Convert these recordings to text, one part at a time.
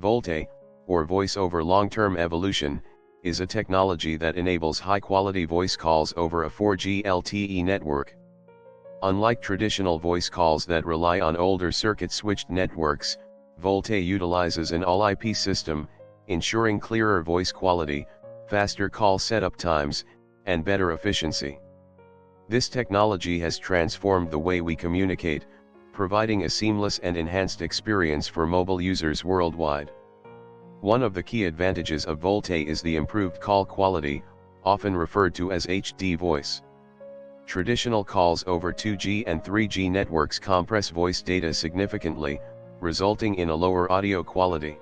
VoLTE, or Voice over Long-Term Evolution, is a technology that enables high-quality voice calls over a 4G LTE network. Unlike traditional voice calls that rely on older circuit-switched networks, VoLTE utilizes an all-IP system, ensuring clearer voice quality, faster call setup times, and better efficiency. This technology has transformed the way we communicate, providing a seamless and enhanced experience for mobile users worldwide. One of the key advantages of VoLTE is the improved call quality, often referred to as HD voice. Traditional calls over 2G and 3G networks compress voice data significantly, resulting in a lower audio quality.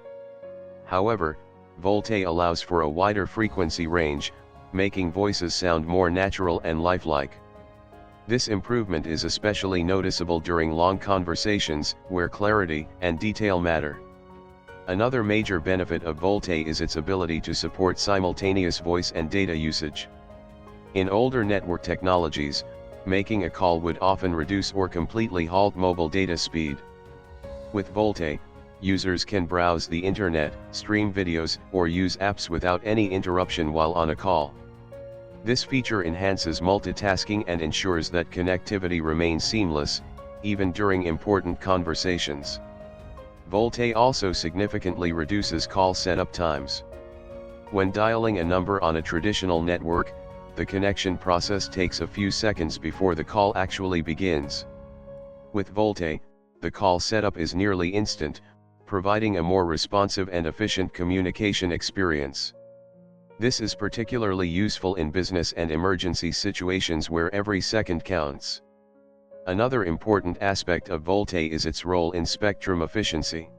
However, VoLTE allows for a wider frequency range, making voices sound more natural and lifelike. This improvement is especially noticeable during long conversations, where clarity and detail matter. Another major benefit of VoLTE is its ability to support simultaneous voice and data usage. In older network technologies, making a call would often reduce or completely halt mobile data speed. With VoLTE, users can browse the internet, stream videos, or use apps without any interruption while on a call. This feature enhances multitasking and ensures that connectivity remains seamless, even during important conversations. VoLTE also significantly reduces call setup times. When dialing a number on a traditional network, the connection process takes a few seconds before the call actually begins. With VoLTE, the call setup is nearly instant, providing a more responsive and efficient communication experience. This is particularly useful in business and emergency situations where every second counts. Another important aspect of VoLTE is its role in spectrum efficiency.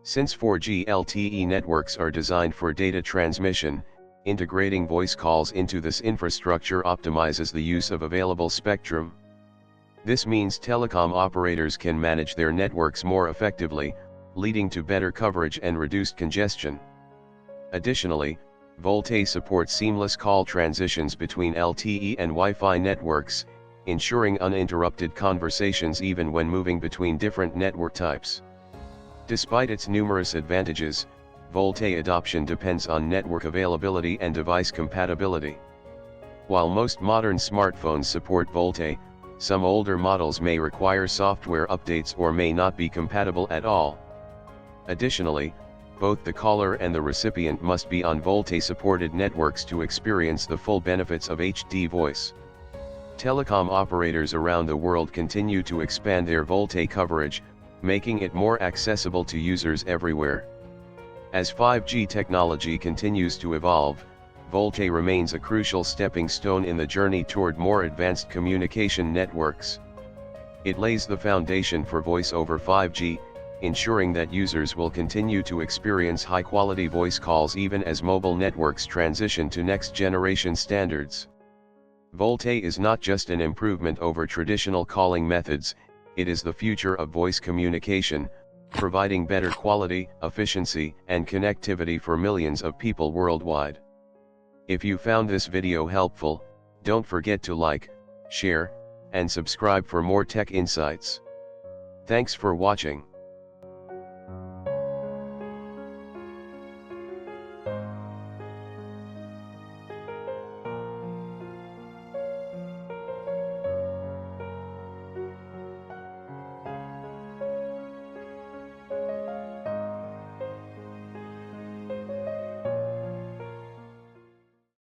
Since 4G LTE networks are designed for data transmission, integrating voice calls into this infrastructure optimizes the use of available spectrum. This means telecom operators can manage their networks more effectively, leading to better coverage and reduced congestion. Additionally, VoLTE supports seamless call transitions between LTE and Wi-Fi networks, ensuring uninterrupted conversations even when moving between different network types. Despite its numerous advantages, VoLTE adoption depends on network availability and device compatibility. While most modern smartphones support VoLTE, some older models may require software updates or may not be compatible at all. Additionally, both the caller and the recipient must be on VoLTE-supported networks to experience the full benefits of HD voice. Telecom operators around the world continue to expand their VoLTE coverage, making it more accessible to users everywhere. As 5G technology continues to evolve, VoLTE remains a crucial stepping stone in the journey toward more advanced communication networks. It lays the foundation for voice over 5G, ensuring that users will continue to experience high-quality voice calls even as mobile networks transition to next-generation standards. VoLTE is not just an improvement over traditional calling methods, it is the future of voice communication, providing better quality, efficiency, and connectivity for millions of people worldwide. If you found this video helpful, don't forget to like, share, and subscribe for more tech insights. Thanks for watching.